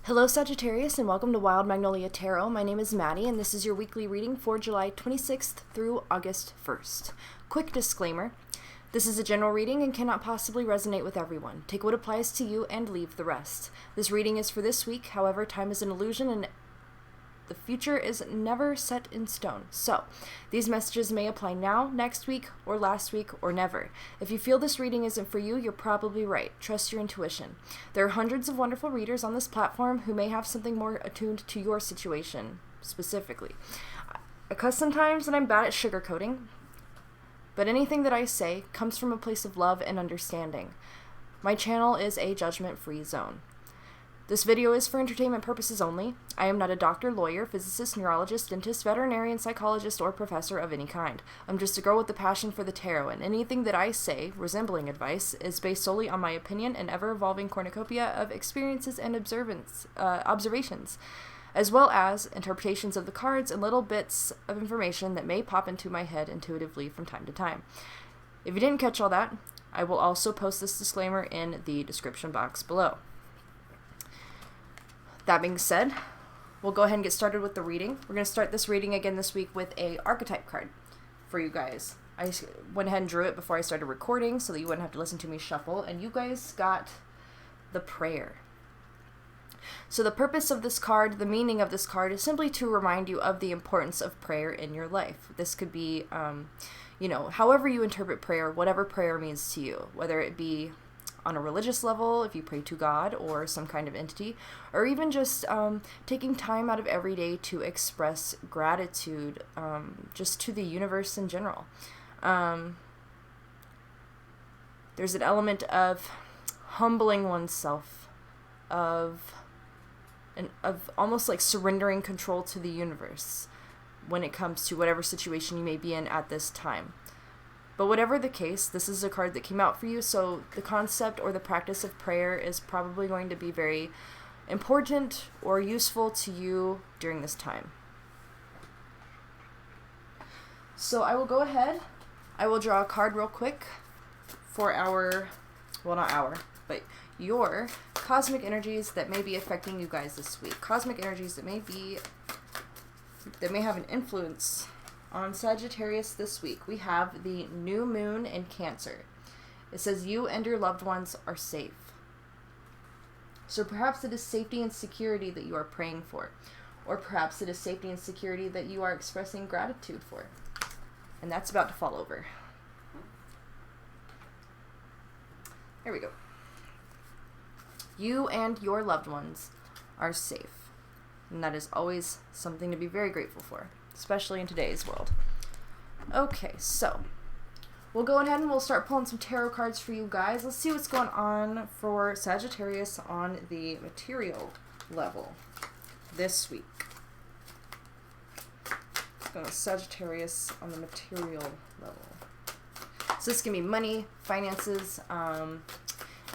Hello Sagittarius and welcome to Wild Magnolia Tarot. My name is Maddie and this is your weekly reading for July 26th through August 1st. Quick disclaimer, this is a general reading and cannot possibly resonate with everyone. Take what applies to you and leave the rest. This reading is for this week, however, time is an illusion and the future is never set in stone. So, these messages may apply now, next week, or last week, or never. If you feel this reading isn't for you, you're probably right. Trust your intuition. There are hundreds of wonderful readers on this platform who may have something more attuned to your situation, specifically. Because sometimes I'm bad at sugarcoating, but anything that I say comes from a place of love and understanding. My channel is a judgment-free zone. This video is for entertainment purposes only. I am not a doctor, lawyer, physicist, neurologist, dentist, veterinarian, psychologist, or professor of any kind. I'm just a girl with a passion for the tarot, and anything that I say, resembling advice, is based solely on my opinion and ever-evolving cornucopia of experiences and observations, as well as interpretations of the cards and little bits of information that may pop into my head intuitively from time to time. If you didn't catch all that, I will also post this disclaimer in the description box below. That being said, we'll go ahead and get started with the reading. We're going to start this reading again this week with a archetype card for you guys. I went ahead and drew it before I started recording so that you wouldn't have to listen to me shuffle, and you guys got the prayer. So the purpose of this card, the meaning of this card, is simply to remind you of the importance of prayer in your life. This could be, however you interpret prayer, whatever prayer means to you, whether it be on a religious level, if you pray to God or some kind of entity, or even just taking time out of every day to express gratitude just to the universe in general. There's an element of humbling oneself, of almost like surrendering control to the universe when it comes to whatever situation you may be in at this time. But whatever the case, this is a card that came out for you, so the concept or the practice of prayer is probably going to be very important or useful to you during this time. So I will go ahead. I will draw a card real quick for your cosmic energies that may be affecting you guys this week. Cosmic energies that may have an influence on Sagittarius this week. We have the new moon in Cancer. It says you and your loved ones are safe. So perhaps it is safety and security that you are praying for. Or perhaps it is safety and security that you are expressing gratitude for. And that's about to fall over. There we go. You and your loved ones are safe. And that is always something to be very grateful for, especially in today's world. Okay, so we'll go ahead and we'll start pulling some tarot cards for you guys. Let's see what's going on for Sagittarius on the material level this week. Let's go with Sagittarius on the material level. So this can be money, finances,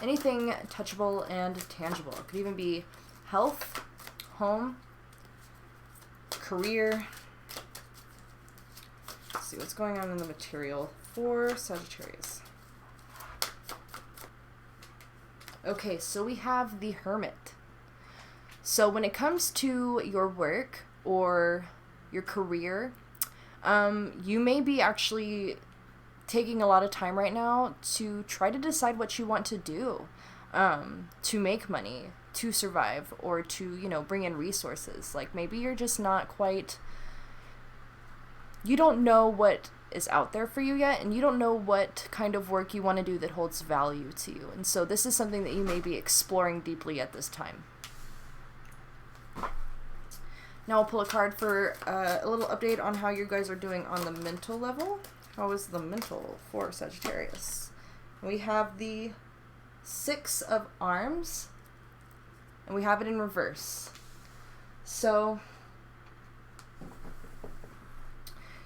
anything touchable and tangible. It could even be health, home, career. Let's see what's going on in the material for Sagittarius. Okay, so we have the Hermit. So when it comes to your work or your career, you may be actually taking a lot of time right now to try to decide what you want to do to make money, to survive, or to, bring in resources. Like maybe you're just not quite, you don't know what is out there for you yet, and you don't know what kind of work you want to do that holds value to you. And so this is something that you may be exploring deeply at this time. Now I'll pull a card for a little update on how you guys are doing on the mental level. How is the mental for Sagittarius? We have the Six of Arms, and we have it in reverse. So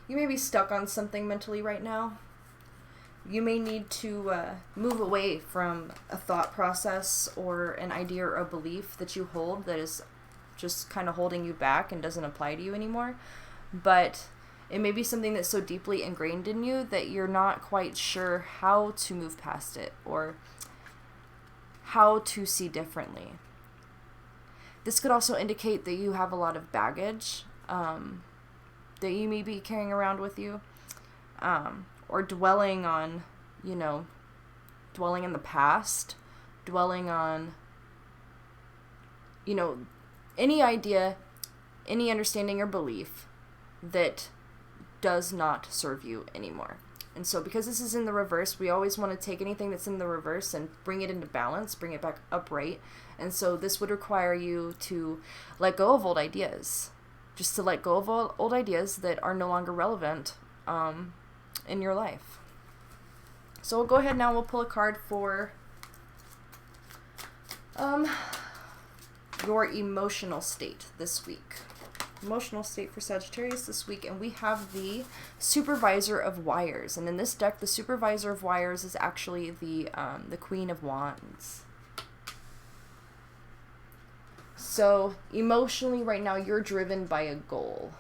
you may be stuck on something mentally right now. You may need to move away from a thought process or an idea or a belief that you hold that is just kind of holding you back and doesn't apply to you anymore. But it may be something that's so deeply ingrained in you that you're not quite sure how to move past it or how to see differently. This could also indicate that you have a lot of baggage that you may be carrying around with you, or dwelling on, dwelling in the past, dwelling on, any idea, any understanding or belief that does not serve you anymore. And so because this is in the reverse, we always want to take anything that's in the reverse and bring it into balance, bring it back upright. And so this would require you to let go of old ideas. Just to let go of old ideas that are no longer relevant in your life. So we'll go ahead now, we'll pull a card for your emotional state this week. Emotional state for Sagittarius this week, and we have the Supervisor of Wires. And in this deck, the Supervisor of Wires is actually the Queen of Wands. So emotionally right now, you're driven by a goal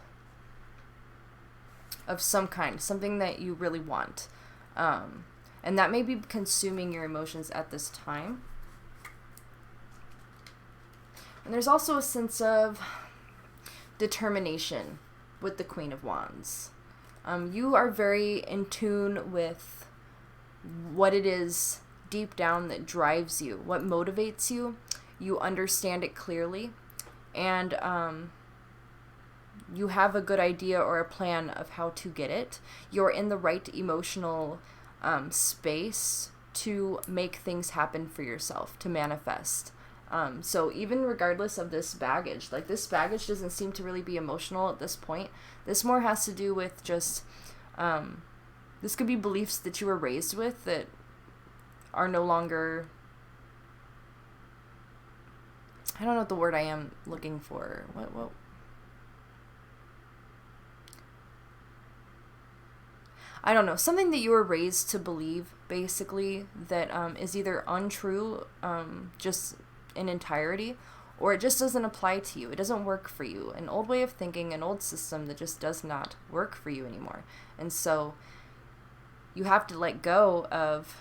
of some kind, something that you really want. And that may be consuming your emotions at this time. And there's also a sense of determination with the Queen of Wands. You are very in tune with what it is deep down that drives you, what motivates you. You understand it clearly, and you have a good idea or a plan of how to get it. You're in the right emotional space to make things happen for yourself, to manifest. So even regardless of this baggage, like this baggage doesn't seem to really be emotional at this point. This more has to do with just, this could be beliefs that you were raised with that are no longer, I don't know what the word I am looking for. What? I don't know. Something that you were raised to believe, basically, that is either untrue, just in entirety, or it just doesn't apply to you. It doesn't work for you. An old way of thinking, an old system that just does not work for you anymore. And so you have to let go of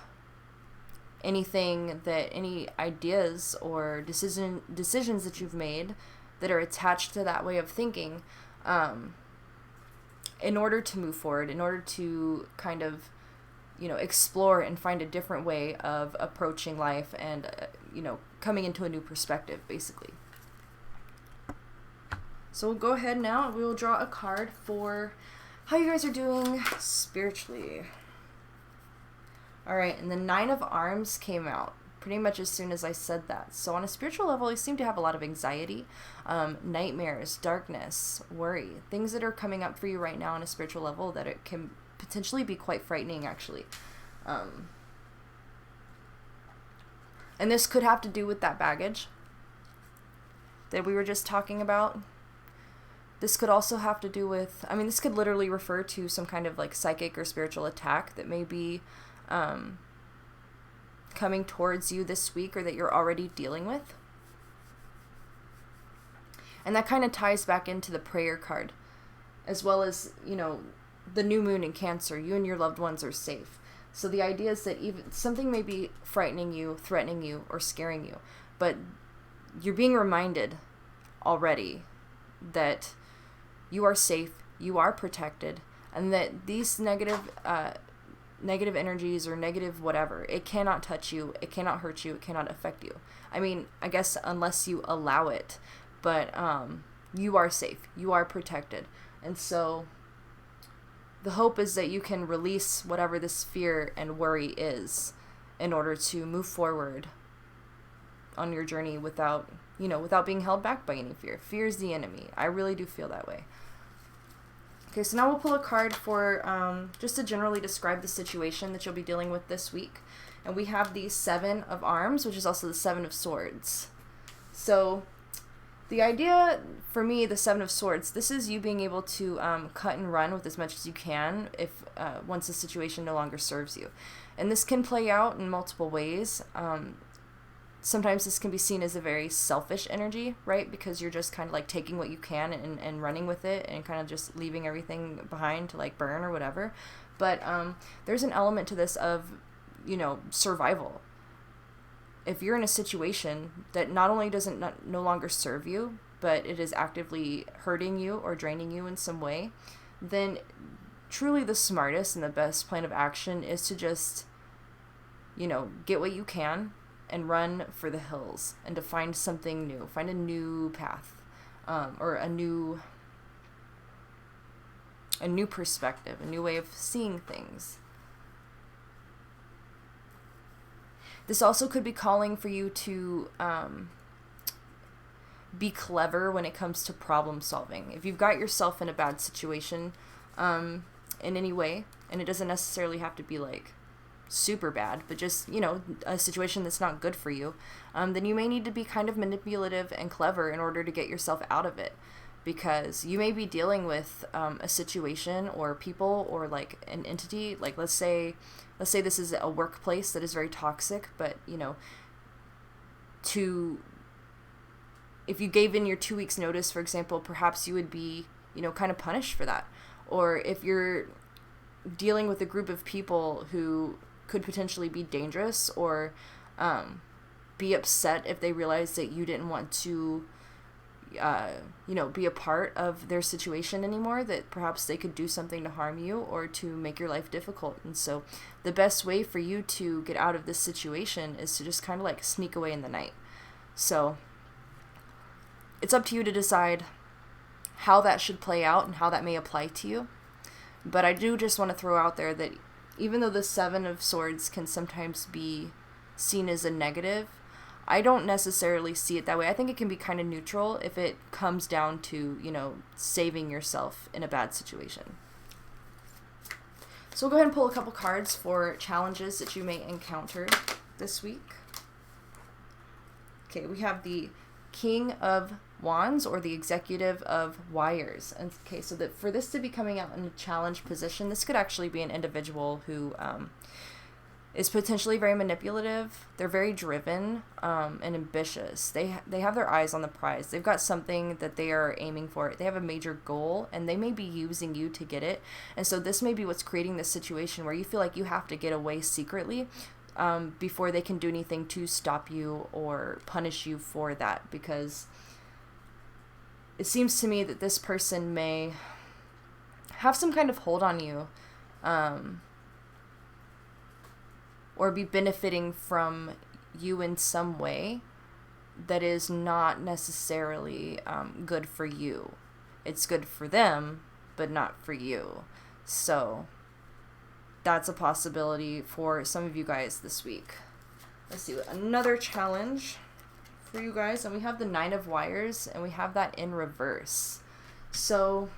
any ideas or decisions that you've made that are attached to that way of thinking, in order to move forward, in order to kind of, explore and find a different way of approaching life and, coming into a new perspective, basically. So we'll go ahead now and we will draw a card for how you guys are doing spiritually. All right, and the Nine of Arms came out pretty much as soon as I said that. So on a spiritual level, you seem to have a lot of anxiety, nightmares, darkness, worry, things that are coming up for you right now on a spiritual level that it can potentially be quite frightening, actually. And this could have to do with that baggage that we were just talking about. This could also have to do with, this could literally refer to some kind of like psychic or spiritual attack that may be coming towards you this week, or that you're already dealing with. And that kind of ties back into the prayer card, as well as, the new moon in Cancer. You and your loved ones are safe. So the idea is that even something may be frightening you, threatening you, or scaring you, but you're being reminded already that you are safe, you are protected, and that these negative energies or negative whatever, it cannot touch you, it cannot hurt you, it cannot affect you. I guess unless you allow it, but you are safe, you are protected. And so the hope is that you can release whatever this fear and worry is in order to move forward on your journey without being held back by any fear. Fear is the enemy. I really do feel that way. Okay, so now we'll pull a card for just to generally describe the situation that you'll be dealing with this week. And we have the Seven of Arms, which is also the Seven of Swords. So the idea for me, the Seven of Swords, this is you being able to cut and run with as much as you can if once the situation no longer serves you. And this can play out in multiple ways. Sometimes this can be seen as a very selfish energy, right? Because you're just kind of like taking what you can and running with it and kind of just leaving everything behind to like burn or whatever. But there's an element to this of, survival. if you're in a situation that not only doesn't no longer serve you, but it is actively hurting you or draining you in some way, then truly the smartest and the best plan of action is to just, get what you can and run for the hills and to find something new, find a new path, or a new perspective, a new way of seeing things. This also could be calling for you to be clever when it comes to problem solving. If you've got yourself in a bad situation in any way, and it doesn't necessarily have to be like super bad, but just, a situation that's not good for you, then you may need to be kind of manipulative and clever in order to get yourself out of it. Because you may be dealing with a situation or people or like an entity, like let's say this is a workplace that is very toxic, but if you gave in your 2 weeks notice, for example, perhaps you would be, kind of punished for that. Or if you're dealing with a group of people who could potentially be dangerous or be upset if they realize that you didn't want to be a part of their situation anymore, that perhaps they could do something to harm you or to make your life difficult. And so the best way for you to get out of this situation is to just kind of like sneak away in the night. So it's up to you to decide how that should play out and how that may apply to you. But I do just want to throw out there that even though the Seven of Swords can sometimes be seen as a negative, I don't necessarily see it that way. I think it can be kind of neutral if it comes down to, saving yourself in a bad situation. So we'll go ahead and pull a couple cards for challenges that you may encounter this week. Okay, we have the King of Wands, or the Executive of Wires. Okay, so that for this to be coming out in a challenge position, this could actually be an individual who is potentially very manipulative. They're very driven and ambitious. They have their eyes on the prize. They've got something that they are aiming for. They have a major goal, and they may be using you to get it. And so this may be what's creating this situation where you feel like you have to get away secretly before they can do anything to stop you or punish you for that, because it seems to me that this person may have some kind of hold on you, or be benefiting from you in some way that is not necessarily good for you. It's good for them, but not for you. So that's a possibility for some of you guys this week. Let's see, another challenge for you guys, and we have the Nine of Wires, and we have that in reverse. So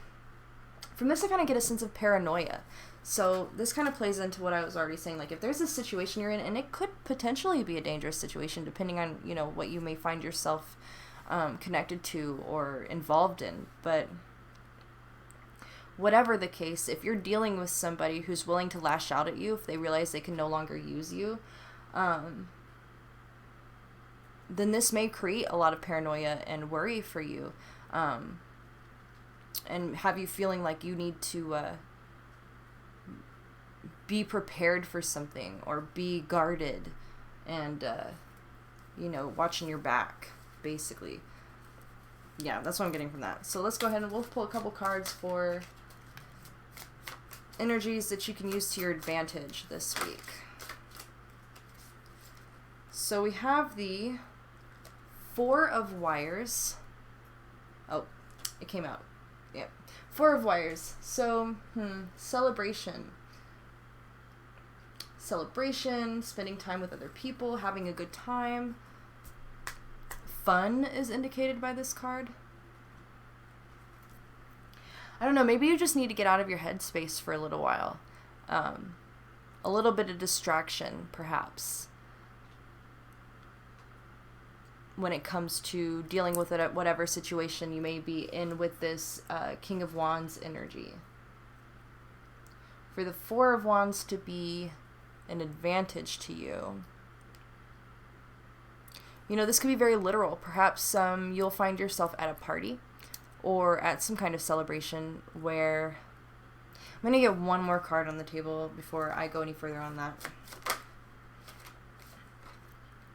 from this, I kind of get a sense of paranoia. So this kind of plays into what I was already saying. Like, if there's a situation you're in, and it could potentially be a dangerous situation, depending on, what you may find yourself connected to or involved in. But whatever the case, if you're dealing with somebody who's willing to lash out at you if they realize they can no longer use you, then this may create a lot of paranoia and worry for you, and have you feeling like you need to be prepared for something or be guarded and, watching your back, basically. Yeah, that's what I'm getting from that. So let's go ahead and we'll pull a couple cards for energies that you can use to your advantage this week. So we have the Four of Wires. Oh, it came out. Yep. Four of Wires. So, celebration. Celebration, spending time with other people, having a good time. Fun is indicated by this card. I don't know, maybe you just need to get out of your headspace for a little while. A little bit of distraction, perhaps, when it comes to dealing with it, whatever situation you may be in with this King of Wands energy. For the Four of Wands to be an advantage to you, this can be very literal. Perhaps you'll find yourself at a party or at some kind of celebration where... I'm going to get one more card on the table before I go any further on that.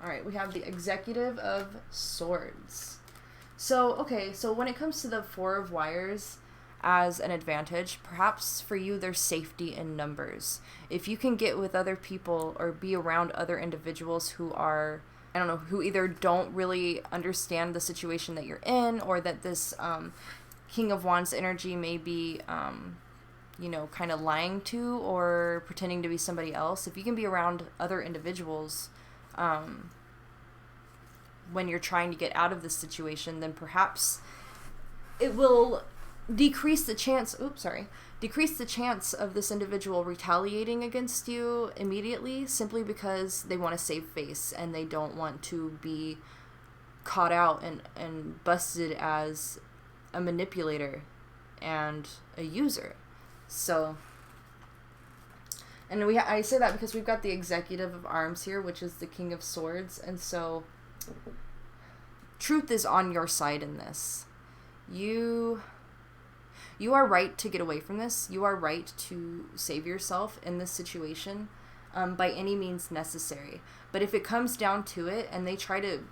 All right, we have the Executive of Swords. So, okay, so when it comes to the Four of Wires as an advantage, perhaps for you there's safety in numbers. If you can get with other people or be around other individuals who are, I don't know, who either don't really understand the situation that you're in, or that this King of Wands energy may be, kind of lying to or pretending to be somebody else. If you can be around other individuals when you're trying to get out of this situation, then perhaps it will decrease the chance of this individual retaliating against you immediately, simply because they want to save face and they don't want to be caught out and busted as a manipulator and a user. So, and I say that because we've got the Executive of Arms here, which is the King of Swords, and so truth is on your side in this. You are right to get away from this. You are right to save yourself in this situation by any means necessary. But if it comes down to it and they try to,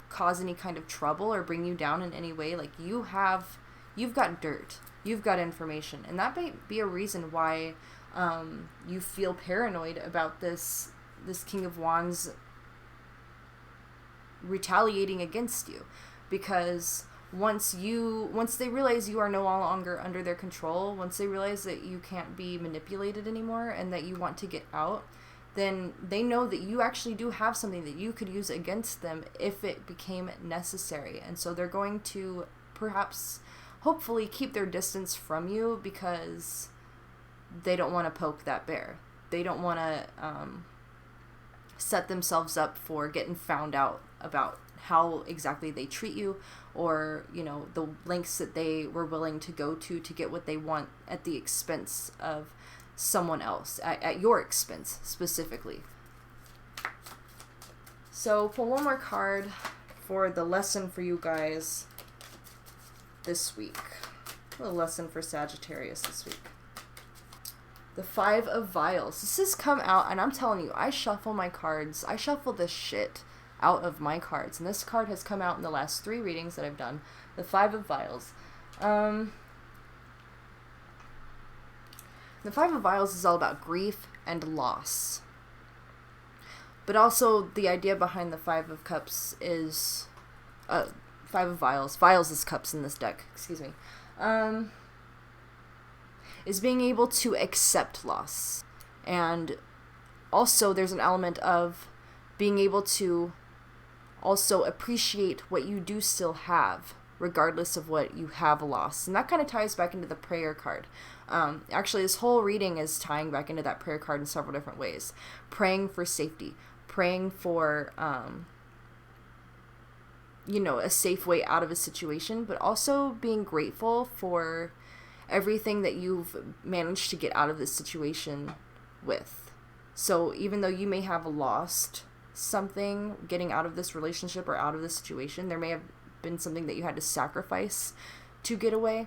cause any kind of trouble or bring you down in any way, like you've got dirt, you've got information, and that might be a reason why you feel paranoid about this King of Wands retaliating against you, because once they realize you are no longer under their control, once they realize that you can't be manipulated anymore and that you want to get out, then they know that you actually do have something that you could use against them if it became necessary. And so they're going to perhaps, hopefully, keep their distance from you because they don't want to poke that bear. They don't want to set themselves up for getting found out about how exactly they treat you, or the lengths that they were willing to go to get what they want at the expense of someone else, at your expense specifically. So pull one more card for the lesson for you guys this week. A lesson for Sagittarius this week. The Five of Vials. This has come out, and I'm telling you, I shuffle my cards. I shuffle this shit out of my cards, and this card has come out in the last 3 readings that I've done. The Five of Vials. The Five of Vials is all about grief and loss. But also the idea behind the Five of Cups is... Five of Vials. Vials is cups in this deck. Excuse me. Is being able to accept loss. And also there's an element of being able to also appreciate what you do still have, regardless of what you have lost. And that kind of ties back into the prayer card. Actually, this whole reading is tying back into that prayer card in several different ways. Praying for safety. Praying for, a safe way out of a situation, but also being grateful for everything that you've managed to get out of this situation with. So even though you may have lost something getting out of this relationship or out of this situation, there may have been something that you had to sacrifice to get away,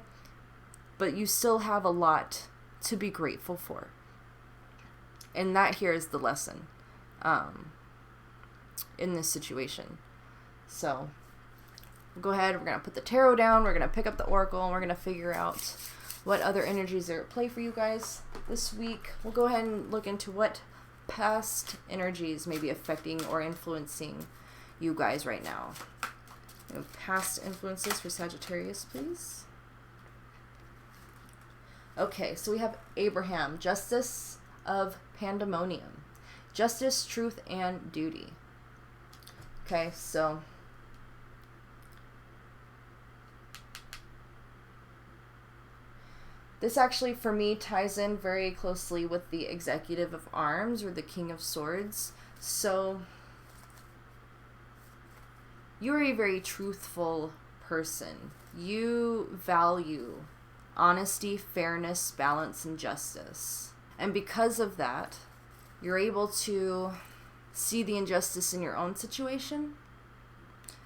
but you still have a lot to be grateful for. And that here is the lesson in this situation. So we'll go ahead, we're going to put the tarot down, we're going to pick up the oracle, and we're going to figure out what other energies are at play for you guys this week. We'll go ahead and look into what past energies may be affecting or influencing you guys right now. Past influences for Sagittarius, please. Okay, so we have Abraham, Justice of Pandemonium. Justice, truth, and duty. Okay, so this actually, for me, ties in very closely with the Executive of Arms, or the King of Swords. So you're a very truthful person. You value honesty, fairness, balance, and justice. And because of that, you're able to see the injustice in your own situation.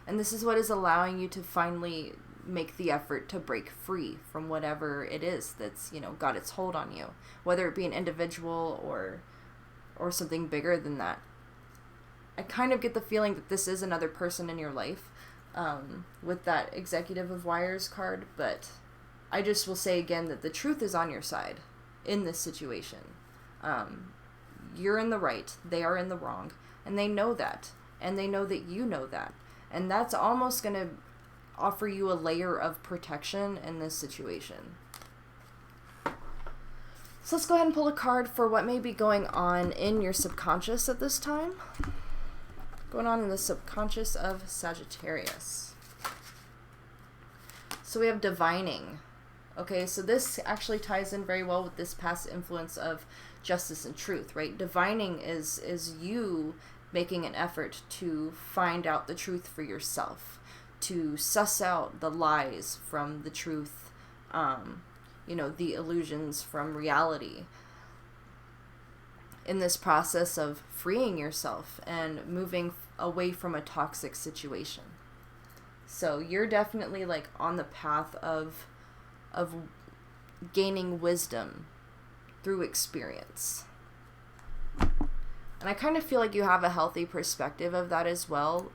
And this is what is allowing you to finally make the effort to break free from whatever it is that's, got its hold on you. Whether it be an individual or something bigger than that. I kind of get the feeling that this is another person in your life, with that Executive of Wires card, but I just will say again that the truth is on your side in this situation. You're in the right, they are in the wrong, and they know that, and they know that you know that, and that's almost going to offer you a layer of protection in this situation. So let's go ahead and pull a card for what may be going on in your subconscious at this time. Going on in the subconscious of Sagittarius. So we have divining. Okay, so this actually ties in very well with this past influence of justice and truth, right? Divining is you making an effort to find out the truth for yourself, to suss out the lies from the truth, the illusions from reality. In this process of freeing yourself and moving away from a toxic situation. So you're definitely like on the path of gaining wisdom through experience. And I kind of feel like you have a healthy perspective of that as well.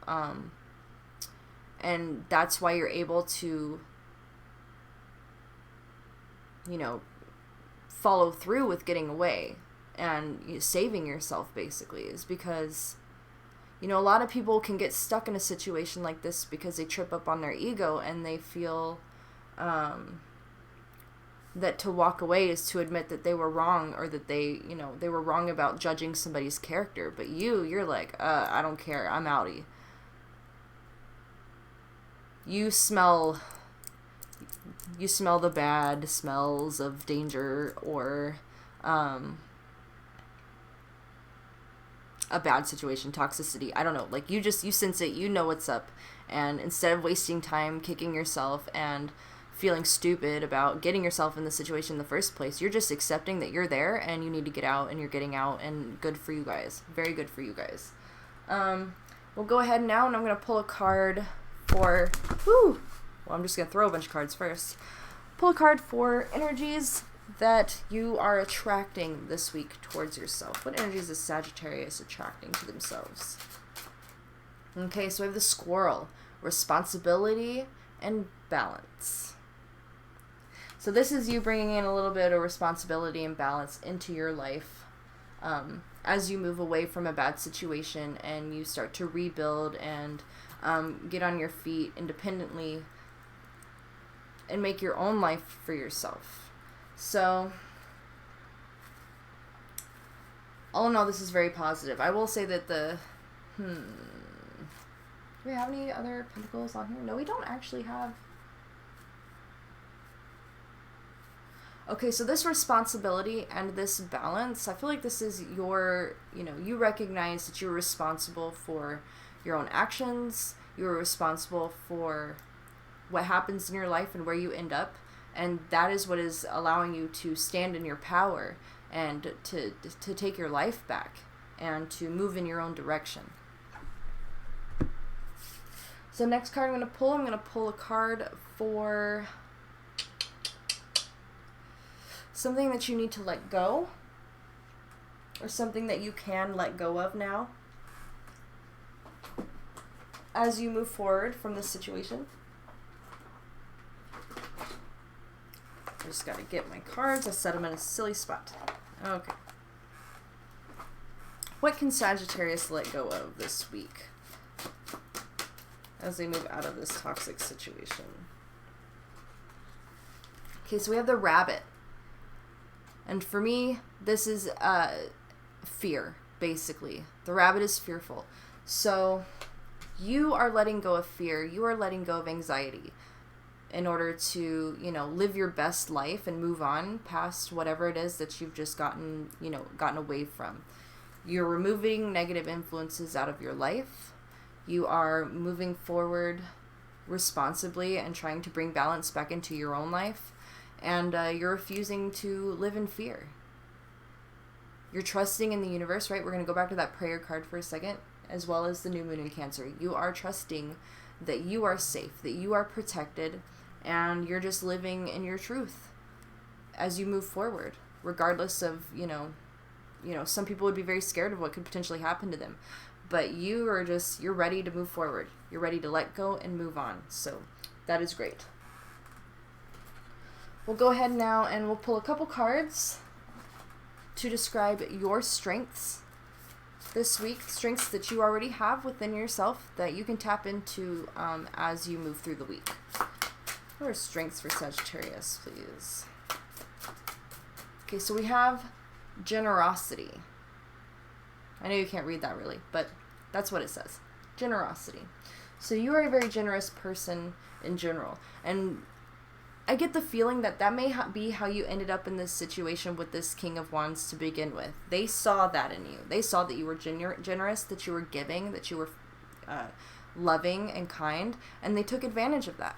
And that's why you're able to, follow through with getting away and saving yourself, basically, is because, a lot of people can get stuck in a situation like this because they trip up on their ego and they feel that to walk away is to admit that they were wrong, or that they were wrong about judging somebody's character. But you're like, I don't care, I'm outie. You smell the bad smells of danger, or a bad situation, toxicity, I don't know, like you sense it, you know what's up, and instead of wasting time kicking yourself and feeling stupid about getting yourself in the situation in the first place, you're just accepting that you're there and you need to get out, and you're getting out, and good for you guys. Very good for you guys. We'll go ahead now, and I'm going to pull a card for, I'm just going to throw a bunch of cards first. Pull a card for energies that you are attracting this week towards yourself. What energies is Sagittarius attracting to themselves? Okay, so we have the squirrel, responsibility and balance. So this is you bringing in a little bit of responsibility and balance into your life as you move away from a bad situation and you start to rebuild and get on your feet independently and make your own life for yourself. So, all in all, this is very positive. I will say that do we have any other pentacles on here? No, we don't actually have. Okay, so this responsibility and this balance, I feel like this is your, you recognize that you're responsible for your own actions, you're responsible for what happens in your life and where you end up, and that is what is allowing you to stand in your power and to take your life back and to move in your own direction. So next card I'm going to pull a card for something that you need to let go, or something that you can let go of now as you move forward from this situation. I just got to get my cards. I set them in a silly spot. Okay. What can Sagittarius let go of this week as they move out of this toxic situation? Okay, so we have the rabbit. And for me, this is fear, basically. The rabbit is fearful. So you are letting go of fear. You are letting go of anxiety in order to, live your best life and move on past whatever it is that you've just gotten away from. You're removing negative influences out of your life. You are moving forward responsibly and trying to bring balance back into your own life. And you're refusing to live in fear. You're trusting in the universe, right? We're going to go back to that prayer card for a second, as well as the new moon in Cancer. You are trusting that you are safe, that you are protected, and you're just living in your truth as you move forward, regardless of, some people would be very scared of what could potentially happen to them. but you're ready to move forward. You're ready to let go and move on. So that is great. We'll go ahead now and we'll pull a couple cards to describe your strengths this week, strengths that you already have within yourself that you can tap into as you move through the week. What are strengths for Sagittarius, please? Okay, so we have generosity. I know you can't read that really, but that's what it says. Generosity. So you are a very generous person in general. And I get the feeling that may be how you ended up in this situation with this King of Wands to begin with. They saw that in you. They saw that you were generous, that you were giving, that you were loving and kind, and they took advantage of that.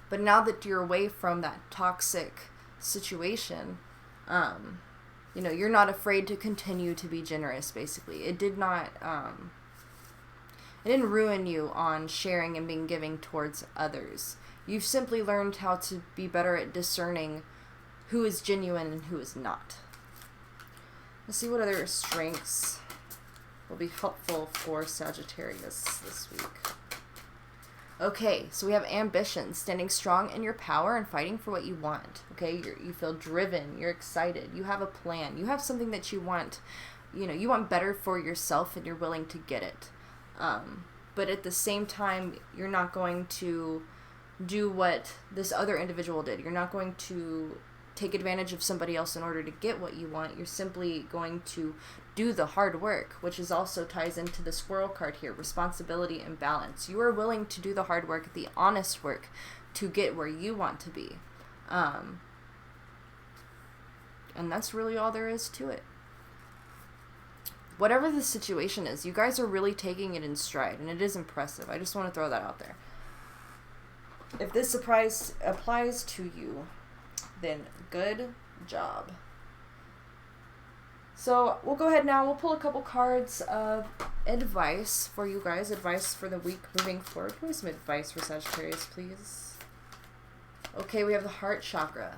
But now that you're away from that toxic situation, you're not afraid to continue to be generous, basically. It didn't ruin you on sharing and being giving towards others. You've simply learned how to be better at discerning who is genuine and who is not. Let's see what other strengths will be helpful for Sagittarius this week. Okay, so we have ambition, standing strong in your power and fighting for what you want. Okay, you feel driven, you're excited, you have a plan, you have something that you want. You want better for yourself and you're willing to get it. But at the same time, you're not going to do what this other individual did. You're not going to take advantage of somebody else in order to get what you want. You're simply going to do the hard work, which is also ties into the squirrel card here, responsibility and balance. You are willing to do the hard work, the honest work, to get where you want to be. And that's really all there is to it. Whatever the situation is, you guys are really taking it in stride, and it is impressive. I just want to throw that out there. If this applies to you, then good job. So we'll go ahead now. We'll pull a couple cards of advice for you guys. Advice for the week moving forward. Give me some advice for Sagittarius, please. Okay, we have the heart chakra.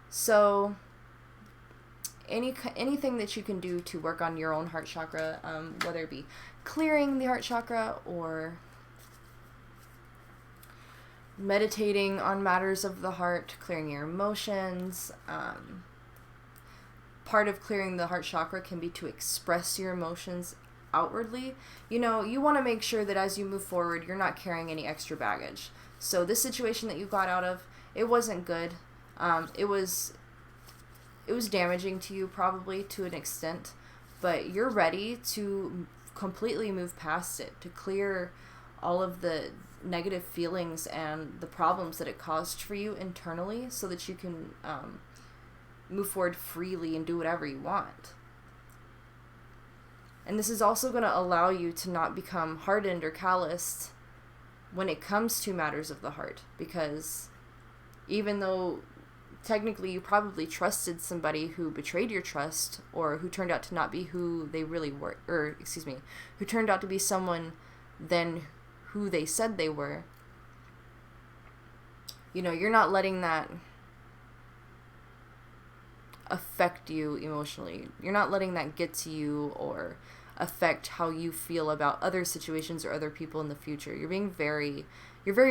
So anything that you can do to work on your own heart chakra, whether it be clearing the heart chakra or meditating on matters of the heart, clearing your emotions. Part of clearing the heart chakra can be to express your emotions outwardly. You want to make sure that as you move forward, you're not carrying any extra baggage. So this situation that you got out of, it wasn't good. It was damaging to you probably to an extent, but you're ready to completely move past it, to clear all of the negative feelings and the problems that it caused for you internally so that you can move forward freely and do whatever you want. And this is also going to allow you to not become hardened or calloused when it comes to matters of the heart, because even though technically you probably trusted somebody who betrayed your trust or who turned out to not be who they really were, who turned out to be someone than who they said they were, you're not letting that affect you emotionally. You're not letting that get to you or affect how you feel about other situations or other people in the future. You're very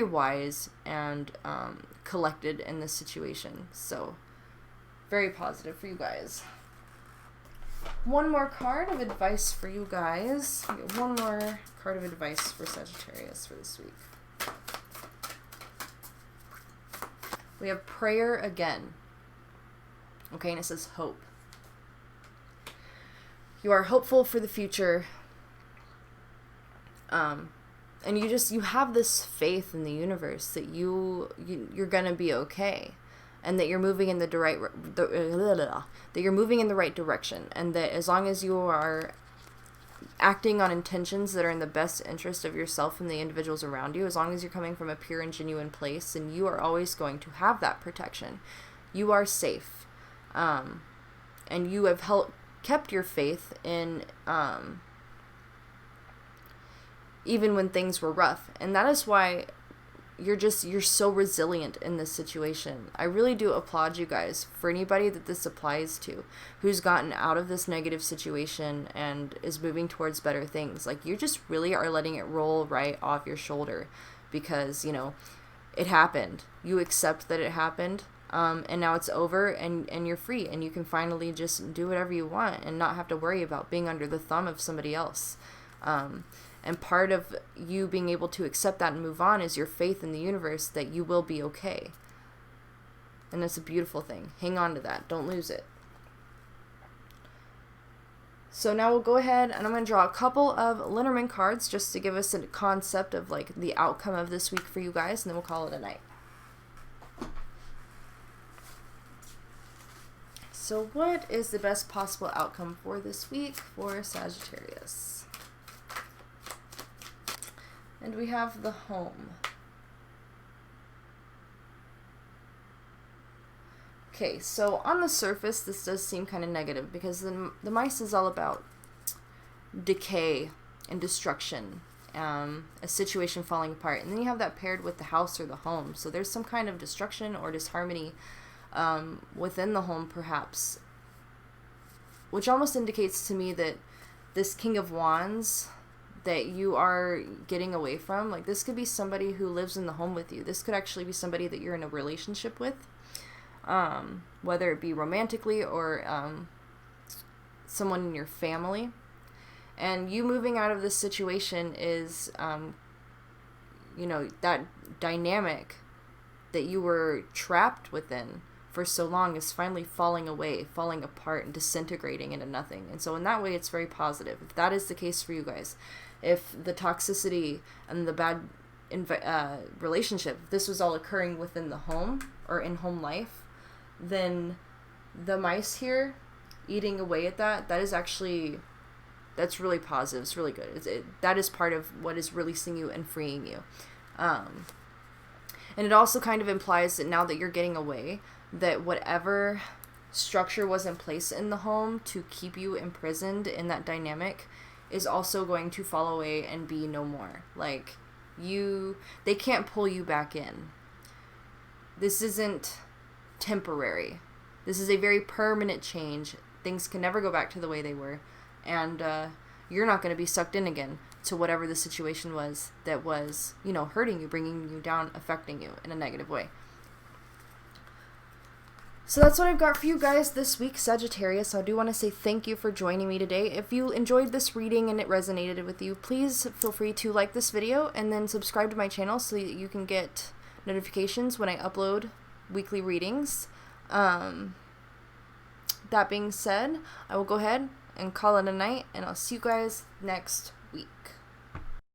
wise and collected in this situation. So very positive for you guys. One more card of advice for you guys. One more card of advice for Sagittarius for this week. We have prayer again. Okay, and it says hope. You are hopeful for the future. And you have this faith in the universe that you're gonna be okay, and that you're moving in that you're moving in the right direction, and that as long as you are acting on intentions that are in the best interest of yourself and the individuals around you, as long as you're coming from a pure and genuine place, then you are always going to have that protection. You are safe, and you have kept your faith in even when things were rough. And that is why you're so resilient in this situation. I really do applaud you guys. For anybody that this applies to, who's gotten out of this negative situation and is moving towards better things, like, you just really are letting it roll right off your shoulder, because, you know, it happened. You accept that it happened, and now it's over, and you're free, and you can finally just do whatever you want and not have to worry about being under the thumb of somebody else. And part of you being able to accept that and move on is your faith in the universe that you will be okay. And it's a beautiful thing. Hang on to that. Don't lose it. So now we'll go ahead and I'm going to draw a couple of Lenormand cards just to give us a concept of, like, the outcome of this week for you guys, and then we'll call it a night. So what is the best possible outcome for this week for Sagittarius? And we have the Home. Okay, so on the surface, this does seem kind of negative, because the Mice is all about decay and destruction, a situation falling apart. And then you have that paired with the House or the Home. So there's some kind of destruction or disharmony within the home, perhaps, which almost indicates to me that this King of Wands that you are getting away from, like, this could be somebody who lives in the home with you. This could actually be somebody that you're in a relationship with, whether it be romantically or someone in your family. And you moving out of this situation is, you know, that dynamic that you were trapped within for so long is finally falling away, falling apart, and disintegrating into nothing. And so in that way, it's very positive. If that is the case for you guys, if the toxicity and the bad relationship, this was all occurring within the home or in home life, then the Mice here eating away at that is actually, that's really positive. It's really good. That is part of what is releasing you and freeing you. And it also kind of implies that now that you're getting away, that whatever structure was in place in the home to keep you imprisoned in that dynamic is also going to fall away and be no more. Like, they can't pull you back in. This isn't temporary. This is a very permanent change. Things can never go back to the way they were. And you're not going to be sucked in again to whatever the situation was that was, you know, hurting you, bringing you down, affecting you in a negative way. So that's what I've got for you guys this week, Sagittarius. I do want to say thank you for joining me today. If you enjoyed this reading and it resonated with you, please feel free to like this video and then subscribe to my channel so that you can get notifications when I upload weekly readings. That being said, I will go ahead and call it a night, and I'll see you guys next week.